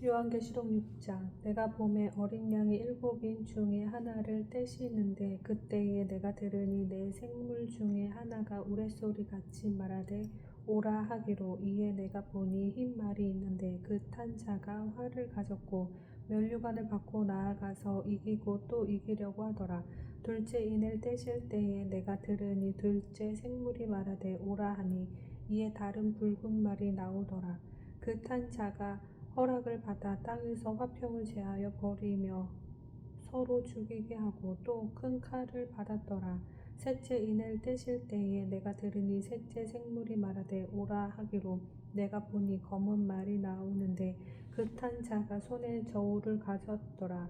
요한계시록 6장. 내가 봄에 어린 양이 7인 중에 하나를 떼시는데 그때에 내가 들으니 내 생물 중에 하나가 우레소리 같이 말하되 오라 하기로. 이에 내가 보니 흰 말이 있는데 그 탄 자가 활을 가졌고 면류관을 받고 나아가서 이기고 또 이기려고 하더라. 둘째 인을 떼실 때에 내가 들으니 둘째 생물이 말하되 오라 하니 이에 다른 붉은 말이 나오더라. 그 탄 자가 허락을 받아 땅에서 화평을 제하여 버리며 서로 죽이게 하고 또 큰 칼을 받았더라. 셋째 인을 떼실 때에 내가 들으니 셋째 생물이 말하되 오라 하기로. 내가 보니 검은 말이 나오는데 그 탄 자가 손에 저울을 가졌더라.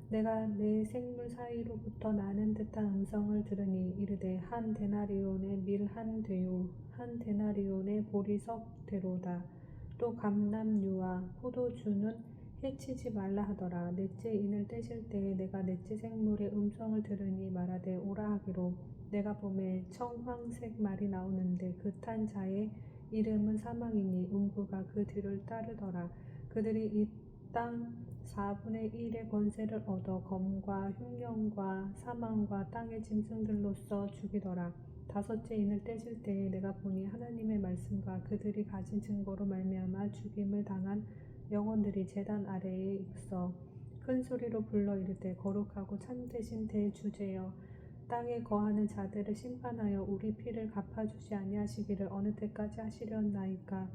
내가 내 생물 사이로부터 나는 듯한 음성을 들으니 이르되 한 데나리온의 밀 한 되요 한 데나리온의 보리석 대로다. 또 감람류와 포도주는 해치지 말라 하더라. 넷째 인을 떼실 때에 내가 넷째 생물의 음성을 들으니 말하되 오라 하기로. 내가 보매 청황색 말이 나오는데 그 탄 자의 이름은 사망이니 음부가 그 뒤를 따르더라. 그들이 이 땅 4분의 1의 권세를 얻어 검과 흉령과 사망과 땅의 짐승들로서 죽이더라. 다섯째 인을 떼실 때에 내가 보니 하나님의 말씀과 그들이 가진 증거로 말미암아 죽임을 당한 영혼들이 제단 아래에 있어 큰 소리로 불러 이르되 거룩하고 참되신 대주제여 땅에 거하는 자들을 심판하여 우리 피를 갚아주지 아니하시기를 어느 때까지 하시려나이까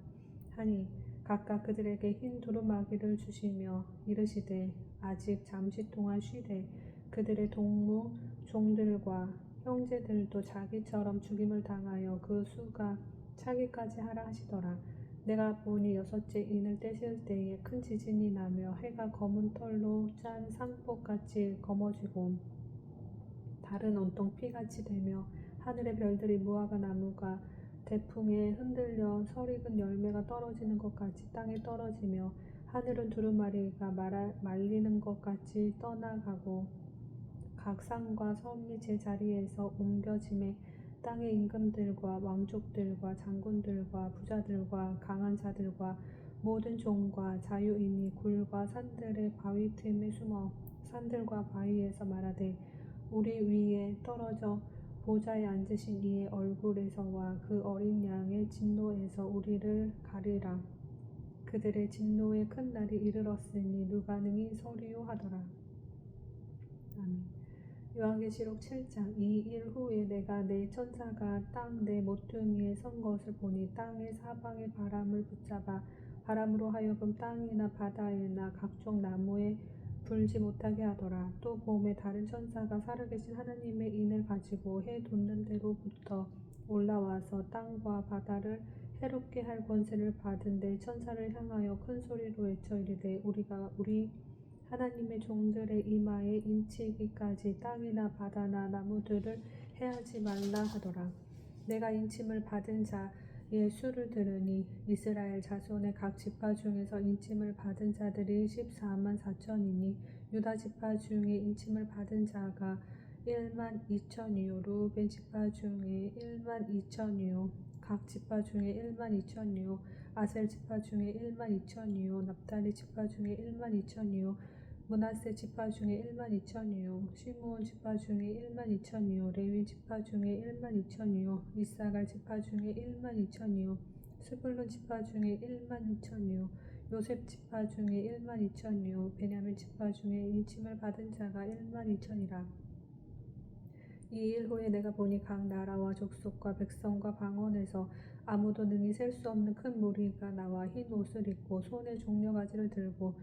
하니 각각 그들에게 흰 두루마기를 주시며 이르시되 아직 잠시 동안 쉬되 그들의 동무 종들과 형제들도 자기처럼 죽임을 당하여 그 수가 차기까지 하라 하시더라. 내가 보니 여섯째 인을 떼실 때에 큰 지진이 나며 해가 검은 털로 짠 상복같이 검어지고 달은 온통 피같이 되며 하늘의 별들이 무화과 나무가 대풍에 흔들려 설익은 열매가 떨어지는 것 같이 땅에 떨어지며 하늘은 두루마리가 말리는 것 같이 떠나가고 각 산과 섬이 제 자리에서 옮겨짐에 땅의 임금들과 왕족들과 장군들과 부자들과 강한 자들과 모든 종과 자유인이 굴과 산들의 바위 틈에 숨어 산들과 바위에서 말하되 우리 위에 떨어져 보좌에 앉으신 이의 얼굴에서와 그 어린 양의 진노에서 우리를 가리라. 그들의 진노의 큰 날이 이르렀으니 누가 능히 서리요 하더라. 아멘. 요한계시록 7장. 이 일 후에 내가 내 천사가 땅 내 모퉁이에 선 것을 보니 땅의 사방의 바람을 붙잡아 바람으로 하여금 땅이나 바다에나 각종 나무에 불지 못하게 하더라. 또 봄에 다른 천사가 살아계신 하나님의 인을 가지고 해 돋는 데로부터 올라와서 땅과 바다를 해롭게 할 권세를 받은 내 천사를 향하여 큰 소리로 외쳐 이르되 우리가 우리 하나님의 종들의 이마에 인치기까지 땅이나 바다나 나무들을 해하지 말라 하더라. 내가 인침을 받은 자의 수를 들으니 이스라엘 자손의 각 지파 중에서 인침을 받은 자들이 14만 4천이니 유다 지파 중에 인침을 받은 자가 1만 2천이요 르우벤 지파 중에 1만 2천이요 각 지파 중에 1만 2천이요 아셀 지파 중에 1만 2천이요 납달리 지파 중에 1만 2천이요 므낫세 지파 중에 1만 2천이요 시므온 지파 중에 1만 2천이요 레위 지파 중에 1만 2천이요 이사갈 지파 중에 1만 2천이요 스불론 지파 중에 1만 2천이요 요셉 지파 중에 1만 2천이요 베냐민 지파 중에 인침을 받은 자가 1만 2천이라. 이 일 후에 내가 보니 각 나라와 족속과 백성과 방언에서 아무도 능히 셀 수 없는 큰 무리가 나와 흰 옷을 입고 손에 종려가지를 들고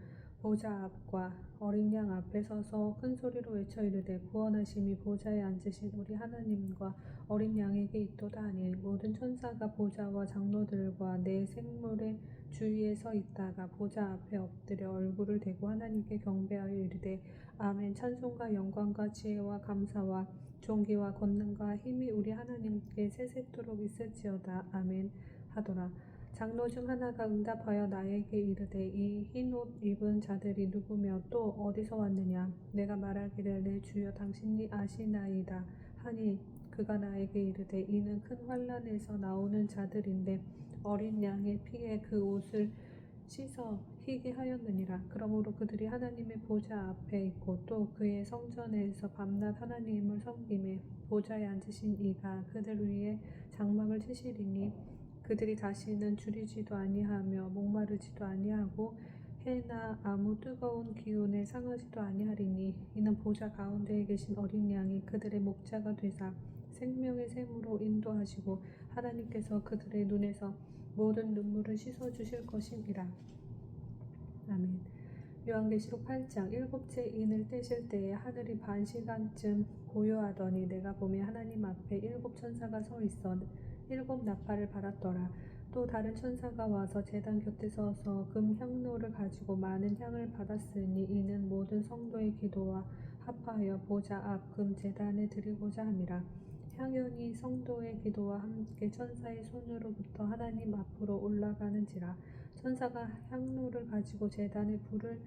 보좌 앞과 어린 양 앞에 서서 큰 소리로 외쳐 이르되 구원하심이 보좌에 앉으신 우리 하나님과 어린 양에게 있도다 하니 모든 천사가 보좌와 장로들과 내 생물의 주위에 서 있다가 보좌 앞에 엎드려 얼굴을 대고 하나님께 경배하여 이르되 아멘. 찬송과 영광과 지혜와 감사와 존귀와 권능과 힘이 우리 하나님께 세세토록 있을지어다. 아멘 하더라. 장로 중 하나가 응답하여 나에게 이르되 이 흰 옷 입은 자들이 누구며 또 어디서 왔느냐. 내가 말하기를 내 주여 당신이 아시나이다 하니 그가 나에게 이르되 이는 큰 환난에서 나오는 자들인데 어린 양의 피에 그 옷을 씻어 희게 하였느니라. 그러므로 그들이 하나님의 보좌 앞에 있고 또 그의 성전에서 밤낮 하나님을 섬기매 보좌에 앉으신 이가 그들 위에 장막을 치시리니 그들이 다시는 줄이지도 아니하며 목마르지도 아니하고 해나 아무 뜨거운 기운에 상하지도 아니하리니 이는 보좌 가운데에 계신 어린 양이 그들의 목자가 되사 생명의 샘으로 인도하시고 하나님께서 그들의 눈에서 모든 눈물을 씻어주실 것임이라. 아멘. 요한계시록 8장 일곱째 인을 떼실 때에 하늘이 반 시간쯤 고요하더니 내가 보매 하나님 앞에 일곱 천사가 서 있어 일곱 나팔을 받았더라. 또 다른 천사가 와서 제단 곁에 서서 금 향로를 가지고 많은 향을 받았으니 이는 모든 성도의 기도와 합하여 보좌 앞 금 제단에 드리고자 함이라. 향연이 성도의 기도와 함께 천사의 손으로부터 하나님 앞으로 올라가는지라. 천사가 향로를 가지고 제단에 불을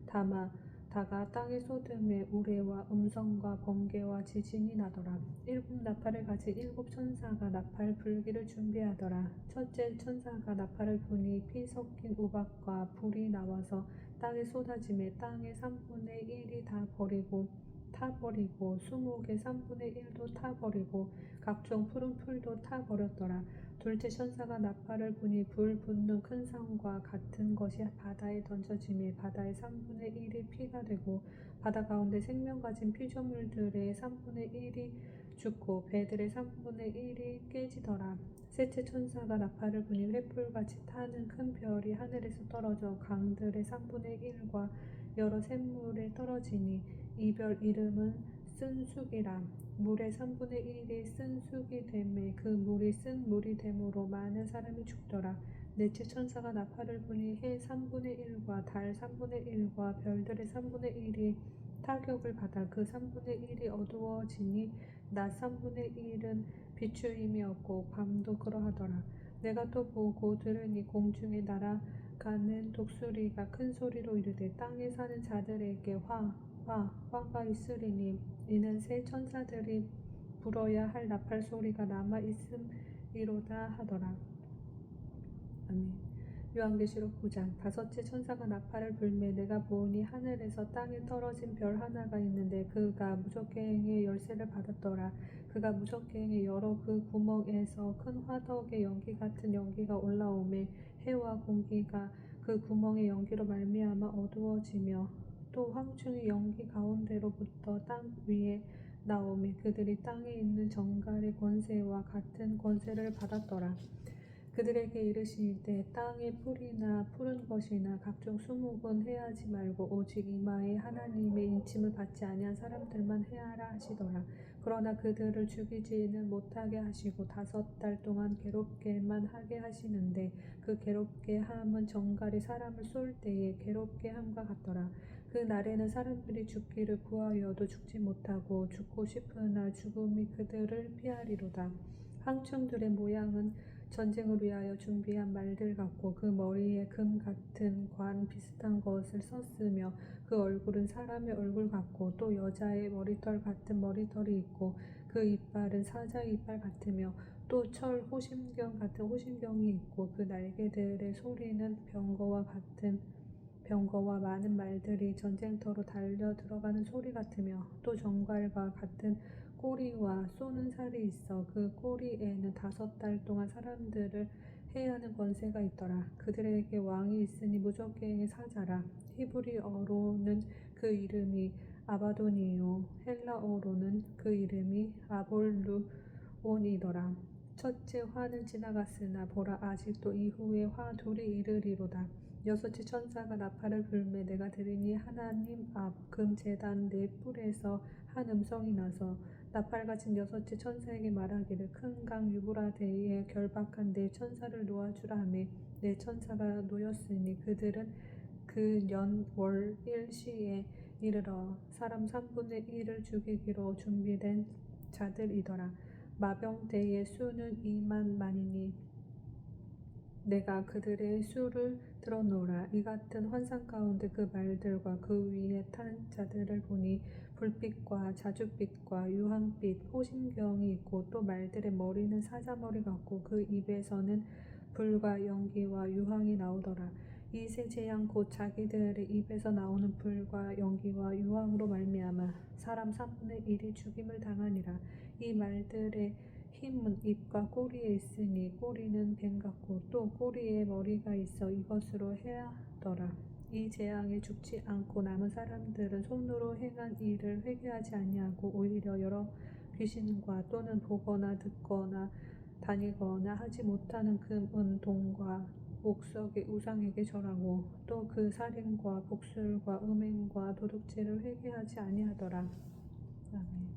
담아다가 땅에 쏟음에 우레와 음성과 번개와 지진이 나더라. 일곱 나팔을 가진 일곱 천사가 나팔 불기를 준비하더라. 첫째 천사가 나팔을 부니 피 섞인 우박과 불이 나와서 땅에 쏟아지매 땅의 3분의 1이 다 타버리고 수목의 3분의 1도 타버리고 각종 푸른 풀도 타버렸더라. 둘째 천사가 나팔을 부니 불 붙는 큰 상과 같은 것이 바다에 던져지매 바다의 3분의 1이 피가 되고 바다 가운데 생명 가진 피조물들의 3분의 1이 죽고 배들의 3분의 1이 깨지더라. 셋째 천사가 나팔을 부니 횃불같이 타는 큰 별이 하늘에서 떨어져 강들의 3분의 1과 여러 샘물에 떨어지니 이 별 이름은 쓴쑥이라. 물의 3분의 1이 쓴 쑥이 되매 그 물이 쓴 물이 되므로 많은 사람이 죽더라. 넷째 천사가 나팔을 부니 해 3분의 1과 달 3분의 1과 별들의 3분의 1이 타격을 받아 그 3분의 1이 어두워지니 낮 3분의 1은 비추임이 없고 밤도 그러하더라. 내가 또 보고 들으니 공중에 날아가는 독수리가 큰 소리로 이르되 땅에 사는 자들에게 화가 있으리니 이는 새 천사들이 불어야 할 나팔 소리가 남아 있음이로다 하더라. 아멘. 요한계시록 9장 다섯째 천사가 나팔을 불매 내가 보니 하늘에서 땅에 떨어진 별 하나가 있는데 그가 무적갱의 열쇠를 받았더라. 그가 무적갱의 열어 그 구멍에서 큰 화덕의 연기 같은 연기가 올라오매 해와 공기가 그 구멍의 연기로 말미암아 어두워지며 또 황충이 연기 가운데로부터 땅 위에 나오매 그들이 땅에 있는 정갈의 권세와 같은 권세를 받았더라. 그들에게 이르시되 땅의 풀이나 푸른 것이나 각종 수목은 해하지 말고 오직 이마에 하나님의 인침을 받지 아니한 사람들만 해하라 하시더라. 그러나 그들을 죽이지는 못하게 하시고 5달 동안 괴롭게만 하게 하시는데 그 괴롭게 함은 정갈이 사람을 쏠 때에 괴롭게 함과 같더라. 그 날에는 사람들이 죽기를 구하여도 죽지 못하고 죽고 싶으나 죽음이 그들을 피하리로다. 황충들의 모양은 전쟁을 위하여 준비한 말들 같고 그 머리에 금 같은 관 비슷한 것을 썼으며 그 얼굴은 사람의 얼굴 같고 또 여자의 머리털 같은 머리털이 있고 그 이빨은 사자의 이빨 같으며 또 철 호심경 같은 호심경이 있고 그 날개들의 소리는 병거와 많은 말들이 전쟁터로 달려 들어가는 소리 같으며 또 정갈과 같은 꼬리와 쏘는 살이 있어 그 꼬리에는 5달 동안 사람들을 해하는 권세가 있더라. 그들에게 왕이 있으니 무적갱의 사자라. 히브리어로는 그 이름이 아바돈이요 헬라어로는 그 이름이 아볼루온이더라. 첫째 화는 지나갔으나 보라 아직도 이후에 화 둘이 이르리로다. 여섯째 천사가 나팔을 불매 내가 들으니 하나님 앞 금 제단 네 뿔에서 한 음성이 나서 나팔 가진 여섯째 천사에게 말하기를 큰 강 유브라데에 결박한 네 천사를 놓아주라 하매 네 천사가 놓였으니 그들은 그 년 월 1시에 이르러 사람 3분의 1을 죽이기로 준비된 자들이더라. 마병 때의 수는 2만 만이니 내가 그들의 수를 들어놓으라. 이 같은 환상 가운데 그 말들과 그 위에 탄 자들을 보니 불빛과 자줏빛과 유황빛 호심경이 있고 또 말들의 머리는 사자머리 같고 그 입에서는 불과 연기와 유황이 나오더라. 이 세 재앙 곧 자기들의 입에서 나오는 불과 연기와 유황으로 말미암아 사람 3분의 1이 죽임을 당하니라. 이 말들의 힘은 입과 꼬리에 있으니 꼬리는 뱀 같고 또 꼬리에 머리가 있어 이것으로 해하더라. 이 재앙에 죽지 않고 남은 사람들은 손으로 행한 일을 회개하지 아니하고 오히려 여러 귀신과 또는 보거나 듣거나 다니거나 하지 못하는 금, 은, 동과 목석의 우상에게 절하고 또 그 살인과 복술과 음행과 도둑질을 회개하지 아니하더라. 아멘.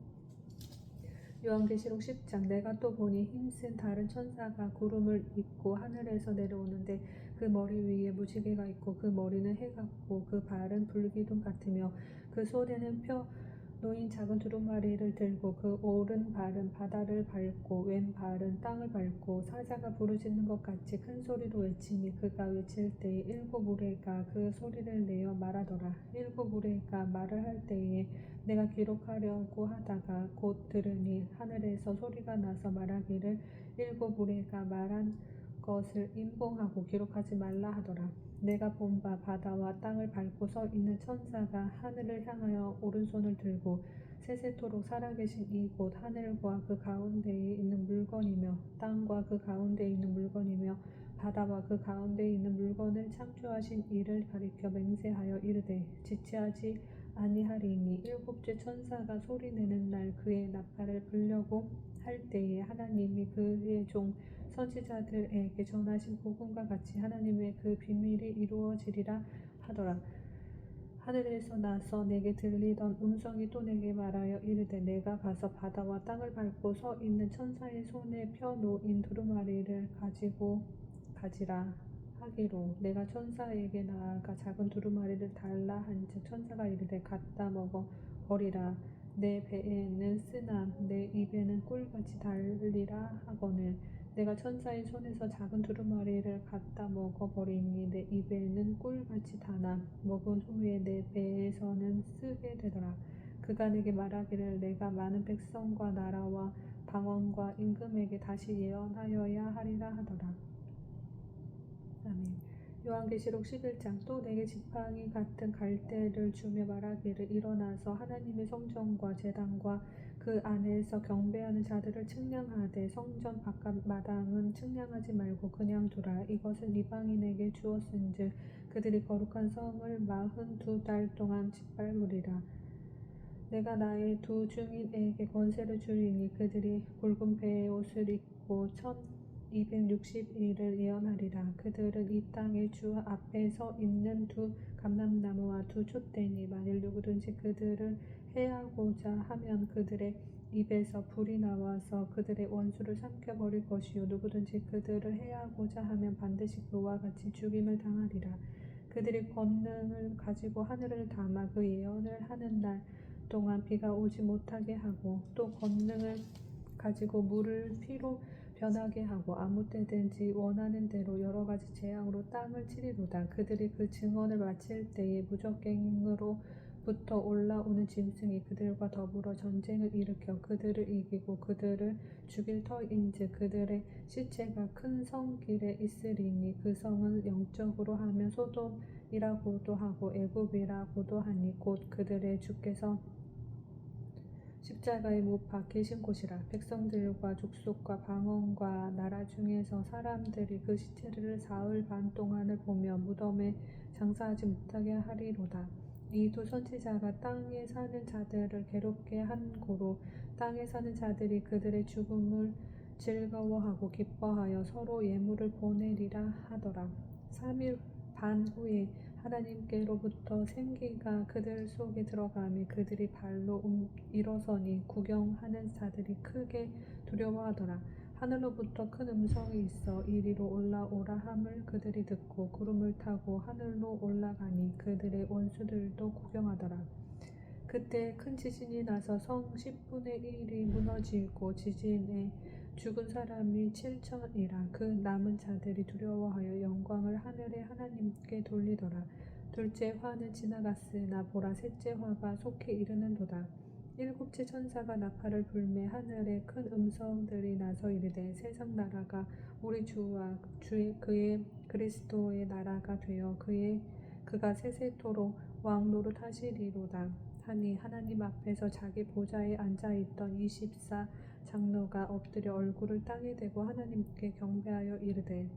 요한계시록 10장. 내가 또 보니 힘센 다른 천사가 구름을 입고 하늘에서 내려오는데 그 머리 위에 무지개가 있고 그 머리는 해 같고 그 발은 불기둥 같으며 그 손에는 펴 놓인 작은 두루마리를 들고 그 오른 발은 바다를 밟고 왼 발은 땅을 밟고 사자가 부르짖는 것 같이 큰 소리로 외치니 그가 외칠 때에 일곱 무리가 그 소리를 내어 말하더라. 일곱 무리가 말을 할 때에 내가 기록하려고 하다가 곧 들으니 하늘에서 소리가 나서 말하기를 일곱 무리가 말한 것을 임봉하고 기록하지 말라 하더라. 내가 본 바 바다와 땅을 밟고 서 있는 천사가 하늘을 향하여 오른손을 들고 세세토록 살아계신 이곳 하늘과 그 가운데에 있는 물건이며 땅과 그 가운데에 있는 물건이며 바다와 그 가운데에 있는 물건을 창조하신 이를 가리켜 맹세하여 이르되 지체하지 아니하리니 일곱째 천사가 소리내는 날 그의 나팔을 불려고 할 때에 하나님이 그의 종 선지자들에게 전하신 복음과 같이 하나님의 그 비밀이 이루어지리라 하더라. 하늘에서 나서 내게 들리던 음성이 또 내게 말하여 이르되 내가 가서 바다와 땅을 밟고 서 있는 천사의 손에 펴 놓인 두루마리를 가지고 가지라 하기로 내가 천사에게 나아가 작은 두루마리를 달라 한즉 천사가 이르되 갖다 먹어 버리라. 내 배에는 쓰나 내 입에는 꿀같이 달리라 하거늘 내가 천사의 손에서 작은 두루마리를 갖다 먹어버리니 내 입에는 꿀같이 다나 먹은 후에 내 배에서는 쓰게 되더라. 그가 내게 말하기를 내가 많은 백성과 나라와 방언과 임금에게 다시 예언하여야 하리라 하더라. 아멘. 요한계시록 11장. 또 내게 지팡이 같은 갈대를 주며 말하기를 일어나서 하나님의 성전과 제단과 그 안에서 경배하는 자들을 측량하되 성전 바깥 마당은 측량하지 말고 그냥 두라. 이것은 이방인에게 주었은즉 그들이 거룩한 성을 42달 동안 짓밟으리라. 내가 나의 두 증인에게 권세를 주리니 그들이 굵은 배의 옷을 입고 1260일을 예언하리라. 그들은 이 땅의 주 앞에 서 있는 두 감람나무와 두 촛대니 만일 누구든지 그들을 해하고자 하면 그들의 입에서 불이 나와서 그들의 원수를 삼켜버릴 것이요 누구든지 그들을 해하고자 하면 반드시 그와 같이 죽임을 당하리라. 그들이 권능을 가지고 하늘을 담아 그 예언을 하는 날 동안 비가 오지 못하게 하고 또 권능을 가지고 물을 피로 변하게 하고 아무 때든지 원하는 대로 여러 가지 재앙으로 땅을 치리로다. 그들이 그 증언을 마칠 때에 무적갱으로부터 올라오는 짐승이 그들과 더불어 전쟁을 일으켜 그들을 이기고 그들을 죽일 터인즉 그들의 시체가 큰 성 길에 있으리니 그 성은 영적으로 하면 소돔이라고도 하고 애굽이라고도 하니 곧 그들의 주께서 십자가에 못 박히신 곳이라. 백성들과 족속과 방언과 나라 중에서 사람들이 그 시체를 사흘 반 동안을 보며 무덤에 장사하지 못하게 하리로다. 이 두 선지자가 땅에 사는 자들을 괴롭게 한 고로 땅에 사는 자들이 그들의 죽음을 즐거워하고 기뻐하여 서로 예물을 보내리라 하더라. 3일 반 후에 하나님께로부터 생기가 그들 속에 들어가며 그들이 발로 일어서니 구경하는 자들이 크게 두려워하더라. 하늘로부터 큰 음성이 있어 이리로 올라오라 함을 그들이 듣고 구름을 타고 하늘로 올라가니 그들의 원수들도 구경하더라. 그때 큰 지진이 나서 성 10분의 1이 무너지고 지진에 죽은 사람이 7천이라. 그 남은 자들이 두려워하여 영광을 하늘의 하나님께 돌리더라. 둘째 화는 지나갔으나 보라 셋째 화가 속히 이르는도다. 일곱째 천사가 나팔을 불매 하늘에 큰 음성들이 나서 이르되 세상 나라가 우리 주와 그의 그리스도의 나라가 되어 그가 세세토록 왕 노릇하시리로다 하니 하나님 앞에서 자기 보좌에 앉아있던 24 장로가 엎드려 얼굴을 땅에 대고 하나님께 경배하여 이르되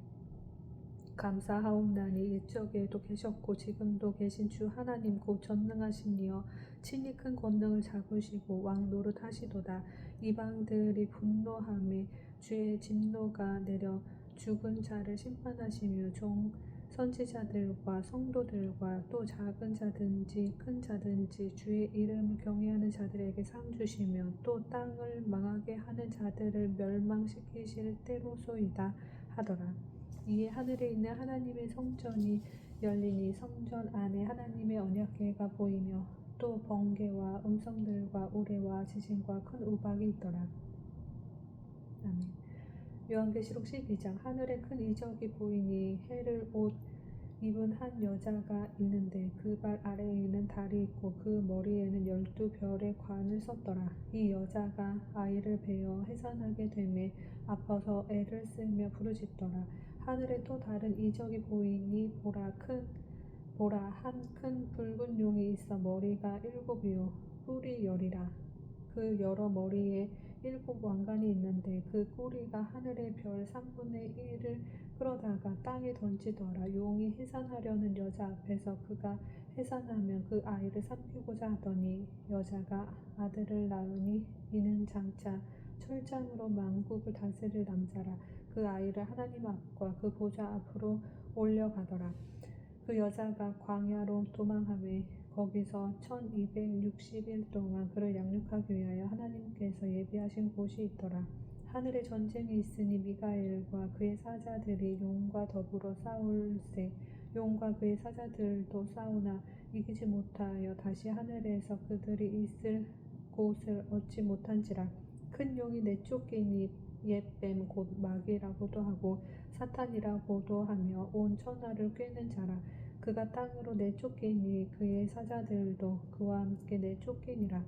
감사하옵나니 옛적에도 계셨고 지금도 계신 주 하나님 곧 전능하신 이여 친히 큰 권능을 잡으시고 왕 노릇하시도다. 이방들이 분노하매 주의 진노가 내려 죽은 자를 심판하시며 선지자들과 성도들과 또 작은 자든지 큰 자든지 주의 이름을 경외하는 자들에게 상 주시며 또 땅을 망하게 하는 자들을 멸망시키실 때로소이다 하더라. 이에 하늘에 있는 하나님의 성전이 열리니 성전 안에 하나님의 언약궤가 보이며 또 번개와 음성들과 우레와 지진과 큰 우박이 있더라. 아멘. 요한계시록 12장 하늘에 큰 이적이 보이니 해를 옷 입은 한 여자가 있는데 그 발 아래에는 달이 있고 그 머리에는 12별의 관을 썼더라. 이 여자가 아이를 베어 해산하게 되매 아파서 애를 쓰며 부르짖더라. 하늘에 또 다른 이적이 보이니 보라 한 큰 붉은 용이 있어 머리가 7이요 뿔이 10이라. 그 여러 머리에 7 왕관이 있는데 그 꼬리가 하늘의 별 3분의 1을 끌어다가 땅에 던지더라. 용이 해산하려는 여자 앞에서 그가 해산하면 그 아이를 삼키고자 하더니 여자가 아들을 낳으니 이는 장차 철장으로 만국을 다스릴 남자라. 그 아이를 하나님 앞과 그 보좌 앞으로 올려가더라. 그 여자가 광야로 도망하매 거기서 1260일 동안 그를 양육하기 위하여 하나님께서 예비하신 곳이 있더라. 하늘에 전쟁이 있으니 미가엘과 그의 사자들이 용과 더불어 싸울세. 용과 그의 사자들도 싸우나 이기지 못하여 다시 하늘에서 그들이 있을 곳을 얻지 못한지라. 큰 용이 내쫓기니 옛뱀 곧 마귀라고도 하고 사탄이라고도 하며 온 천하를 꿰는 자라. 그가 땅으로 내쫓기니 그의 사자들도 그와 함께 내쫓기니라.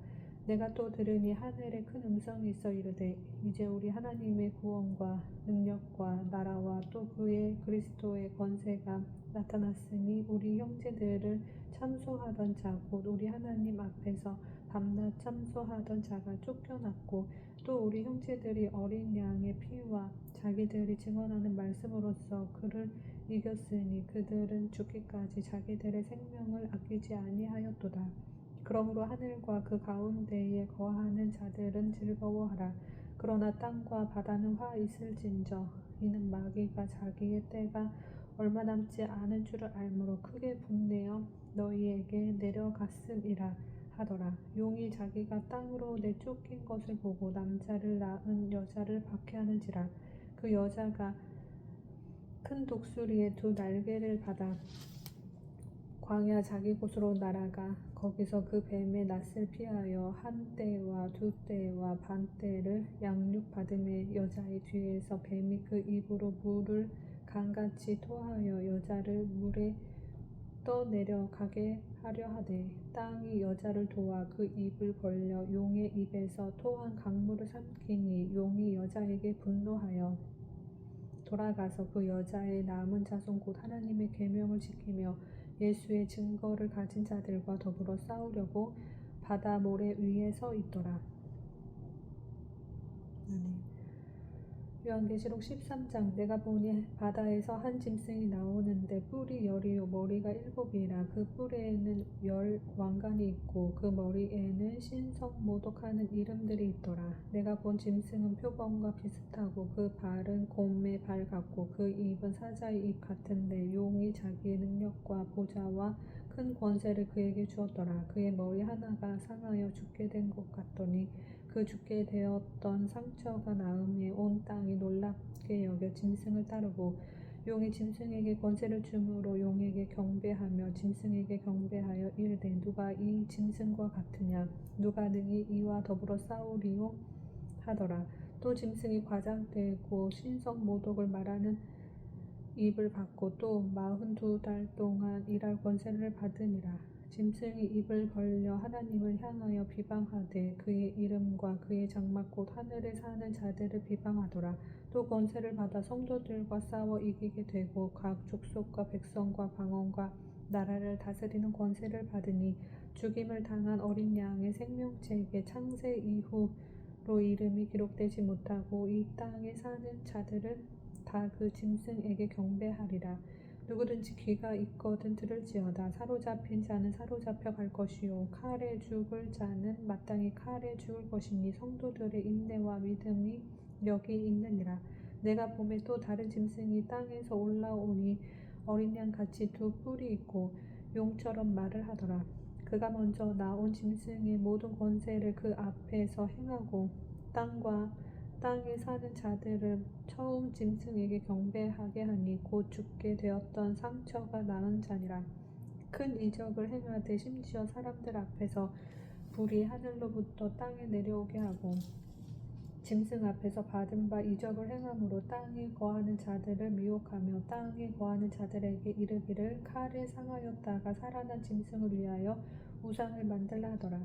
내가 또 들으니 하늘에 큰 음성이 있어 이르되 이제 우리 하나님의 구원과 능력과 나라와 또 그의 그리스도의 권세가 나타났으니 우리 형제들을 참소하던 자 곧 우리 하나님 앞에서 밤낮 참소하던 자가 쫓겨났고 또 우리 형제들이 어린 양의 피와 자기들이 증언하는 말씀으로써 그를 이겼으니 그들은 죽기까지 자기들의 생명을 아끼지 아니하였도다. 그러므로 하늘과 그 가운데에 거하는 자들은 즐거워하라. 그러나 땅과 바다는 화 있을진저 이는 마귀가 자기의 때가 얼마 남지 않은 줄을 알므로 크게 분내어 너희에게 내려갔음이라 하더라. 용이 자기가 땅으로 내쫓긴 것을 보고 남자를 낳은 여자를 박해하는지라. 그 여자가 큰 독수리의 2 날개를 받아 광야 자기 곳으로 날아가 거기서 그 뱀의 낯을 피하여 1 때와 2 때와 반 때를 양육받음에 여자의 뒤에서 뱀이 그 입으로 물을 강같이 토하여 여자를 물에 떠내려가게 하려 하되 땅이 여자를 도와 그 입을 벌려 용의 입에서 토한 강물을 삼키니 용이 여자에게 분노하여 돌아가서 그 여자의 남은 자손 곧 하나님의 계명을 지키며 예수의 증거를 가진 자들과 더불어 싸우려고 바다 모래 위에 서 있더라. 요한계시록 13장 내가 보니 바다에서 한 짐승이 나오는데 뿔이 10이요 머리가 7이라. 그 뿔에는 10 왕관이 있고 그 머리에는 신성모독하는 이름들이 있더라. 내가 본 짐승은 표범과 비슷하고 그 발은 곰의 발 같고 그 입은 사자의 입 같은데 용이 자기의 능력과 보좌와 큰 권세를 그에게 주었더라. 그의 머리 하나가 상하여 죽게 된 것 같더니 그 죽게 되었던 상처가 나음에 온 땅이 놀랍게 여겨 짐승을 따르고 용이 짐승에게 권세를 주므로 용에게 경배하며 짐승에게 경배하여 이르되 누가 이 짐승과 같으냐 누가 능히 이와 더불어 싸우리요 하더라. 또 짐승이 과장되고 신성모독을 말하는 입을 받고 또 42달 동안 일할 권세를 받으니라. 짐승이 입을 벌려 하나님을 향하여 비방하되 그의 이름과 그의 장막 곧 하늘에 사는 자들을 비방하더라. 또 권세를 받아 성도들과 싸워 이기게 되고 각 족속과 백성과 방언과 나라를 다스리는 권세를 받으니 죽임을 당한 어린 양의 생명책에 창세 이후로 이름이 기록되지 못하고 이 땅에 사는 자들은 다 그 짐승에게 경배하리라. 누구든지 귀가 있거든 들을지어다. 사로잡힌 자는 사로잡혀 갈 것이요 칼에 죽을 자는 마땅히 칼에 죽을 것이니 성도들의 인내와 믿음이 여기 있느니라. 내가 보매 또 다른 짐승이 땅에서 올라오니 어린 양같이 두 뿔이 있고 용처럼 말을 하더라. 그가 먼저 나온 짐승의 모든 권세를 그 앞에서 행하고 땅과 땅에 사는 자들을 처음 짐승에게 경배하게 하니 곧 죽게 되었던 상처가 나은 자니라. 큰 이적을 행하되 심지어 사람들 앞에서 불이 하늘로부터 땅에 내려오게 하고 짐승 앞에서 받은 바 이적을 행함으로 땅에 거하는 자들을 미혹하며 땅에 거하는 자들에게 이르기를 칼에 상하였다가 살아난 짐승을 위하여 우상을 만들라 하더라.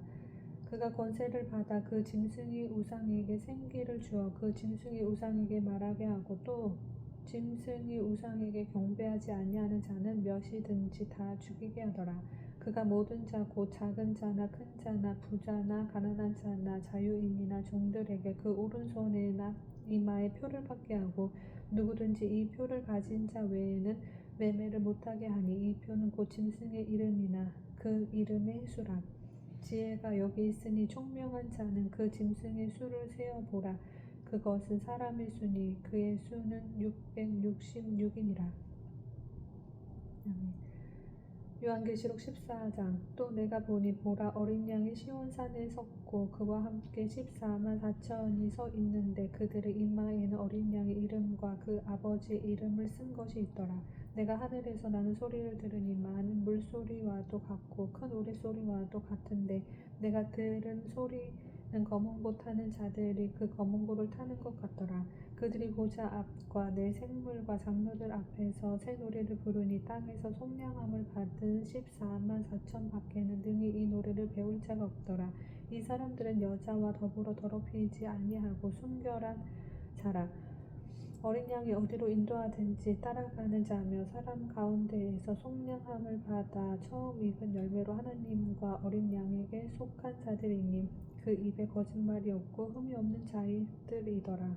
그가 권세를 받아 그 짐승이 우상에게 생기를 주어 그 짐승이 우상에게 말하게 하고 또 짐승이 우상에게 경배하지 아니하는 자는 몇이든지 다 죽이게 하더라. 그가 모든 자 곧 작은 자나 큰 자나 부자나 가난한 자나 자유인이나 종들에게 그 오른손에나 이마에 표를 받게 하고 누구든지 이 표를 가진 자 외에는 매매를 못하게 하니 이 표는 곧 짐승의 이름이나 그 이름의 수라. 지혜가 여기 있으니 총명한 자는 그 짐승의 수를 세어보라. 그것은 사람의 수니 그의 수는 666이니라. 요한계시록 14장. 또 내가 보니 보라 어린 양이 시온산에 섰고 그와 함께 14만 4천이 서 있는데 그들의 이마에는 어린 양의 이름과 그 아버지의 이름을 쓴 것이 있더라. 내가 하늘에서 나는 소리를 들으니 많은 물소리와도 같고 큰 우레소리와도 같은데 내가 들은 소리는 거문고 타는 자들이 그 거문고를 타는 것 같더라. 그들이 보좌 앞과 내 생물과 장로들 앞에서 새 노래를 부르니 땅에서 속량함을 받은 14만 4천 밖에는 능히 이 노래를 배울 자가 없더라. 이 사람들은 여자와 더불어 더럽히지 아니하고 순결한 자라. 어린 양이 어디로 인도하든지 따라가는 자며 사람 가운데에서 속량함을 받아 처음 익은 열매로 하나님과 어린 양에게 속한 자들이니 그 입에 거짓말이 없고 흠이 없는 자들이더라.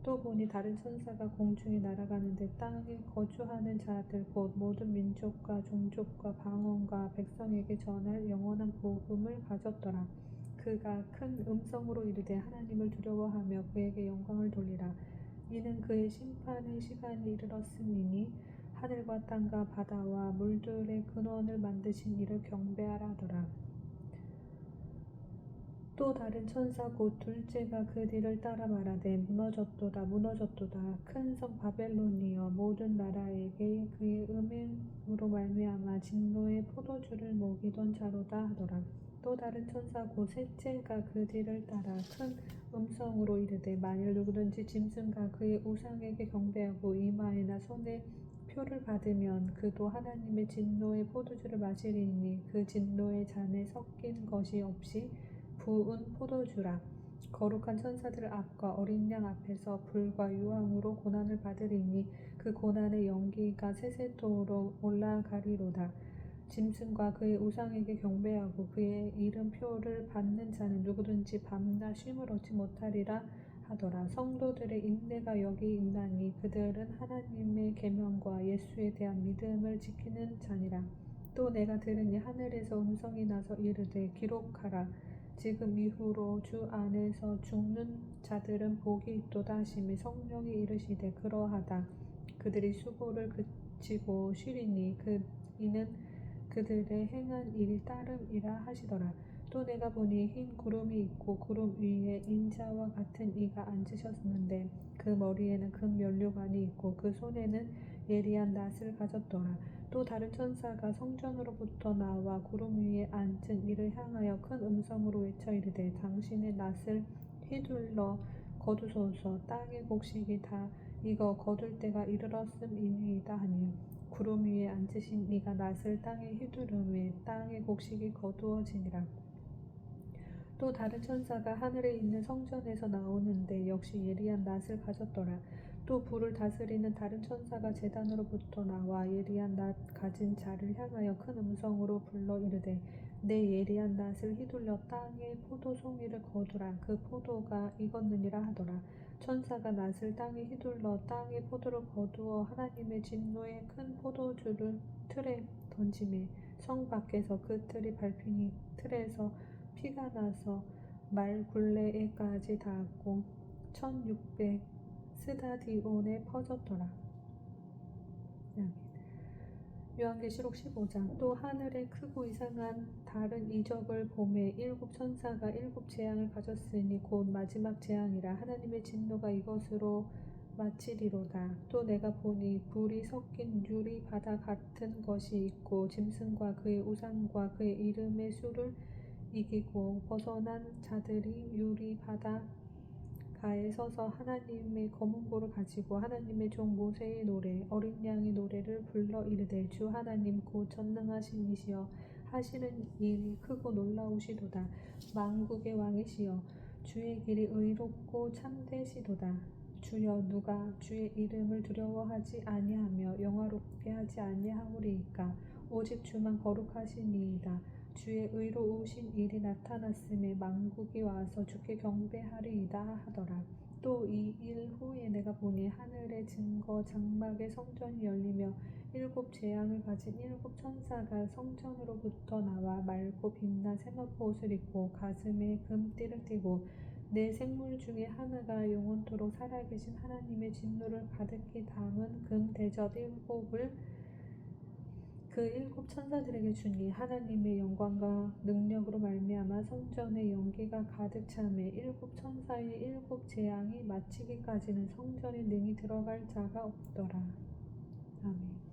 또 보니 다른 천사가 공중에 날아가는데 땅에 거주하는 자들 곧 모든 민족과 종족과 방언과 백성에게 전할 영원한 복음을 가졌더라. 그가 큰 음성으로 이르되 하나님을 두려워하며 그에게 영광을 돌리라. 이는 그의 심판의 시간이 이르렀음이니 하늘과 땅과 바다와 물들의 근원을 만드신 이를 경배하라 하더라. 또 다른 천사 곧 둘째가 그 뒤를 따라 말하되 무너졌도다 무너졌도다 큰 성 바벨론이여 모든 나라에게 그의 음행으로 말미암아 진노의 포도주를 먹이던 자로다 하더라. 또 다른 천사 곧 셋째가 그 뒤를 따라 큰 음성으로 이르되 만일 누구든지 짐승과 그의 우상에게 경배하고 이마에나 손에 표를 받으면 그도 하나님의 진노의 포도주를 마시리니 그 진노의 잔에 섞인 것이 없이 부은 포도주라. 거룩한 천사들 앞과 어린 양 앞에서 불과 유황으로 고난을 받으리니 그 고난의 연기가 세세토록 올라가리로다. 짐승과 그의 우상에게 경배하고 그의 이름표를 받는 자는 누구든지 밤낮 쉼을 얻지 못하리라 하더라. 성도들의 인내가 여기 있나니 그들은 하나님의 계명과 예수에 대한 믿음을 지키는 자니라. 또 내가 들으니 하늘에서 음성이 나서 이르되 기록하라. 지금 이후로 주 안에서 죽는 자들은 복이 있도다 하시며 성령이 이르시되 그러하다. 그들이 수고를 그치고 쉬리니 이는 그들의 행한 일이 따름이라 하시더라. 또 내가 보니 흰 구름이 있고 구름 위에 인자와 같은 이가 앉으셨는데 그 머리에는 금 면류관이 있고 그 손에는 예리한 낫을 가졌더라. 또 다른 천사가 성전으로부터 나와 구름 위에 앉은 이를 향하여 큰 음성으로 외쳐 이르되 당신의 낫을 휘둘러 거두소서 땅의 곡식이 다 익어 거둘 때가 이르렀음이니이다 하니 구름 위에 앉으신 이가 낫을 땅에 휘두르매 땅의 곡식이 거두어지니라. 또 다른 천사가 하늘에 있는 성전에서 나오는데 역시 예리한 낫을 가졌더라. 또 불을 다스리는 다른 천사가 제단으로부터 나와 예리한 낫 가진 자를 향하여 큰 음성으로 불러 이르되 내 예리한 낫을 휘둘러 땅에 포도송이를 거두라. 그 포도가 익었느니라 하더라. 천사가 낫을 땅에 휘둘러 땅에 포도를 거두어 하나님의 진노의 큰 포도주를 틀에 던지매 성 밖에서 그 틀이 밟히니 틀에서 피가 나서 말 굴레에까지 닿았고 1600 스다디온에 퍼졌더라. 요한계시록 15장. 또 하늘에 크고 이상한 다른 이적을 보매 일곱 천사가 일곱 재앙을 가졌으니 곧 마지막 재앙이라. 하나님의 진노가 이것으로 마치리로다. 또 내가 보니 불이 섞인 유리 바다 같은 것이 있고 짐승과 그의 우상과 그의 이름의 수를 이기고 벗어난 자들이 유리 바다가에 서서 하나님의 검은고를 가지고 하나님의 종 모세의 노래 어린 양의 노래를 불러 이르되 주 하나님 곧 전능하신 이시여 하시는 일이 크고 놀라우시도다. 만국의 왕이시여 주의 길이 의롭고 참되시도다. 주여 누가 주의 이름을 두려워하지 아니하며 영화롭게 하지 아니하오리이까. 오직 주만 거룩하시니이다. 주의 의로우신 일이 나타났음에 만국이 와서 주께 경배하리이다 하더라. 또 이 일 후에 내가 보니 하늘의 증거 장막의 성전이 열리며 일곱 재앙을 가진 일곱 천사가 성전으로부터 나와 맑고 빛난 세마포 옷을 입고 가슴에 금띠를 띠고 네 생물 중에 하나가 영원토록 살아계신 하나님의 진노를 가득히 담은 금 대접 일곱을 그 일곱 천사들에게 주니 하나님의 영광과 능력으로 말미암아 성전에 연기가 가득 차매 일곱 천사의 일곱 재앙이 마치기까지는 성전에 능히 들어갈 자가 없더라. 아멘.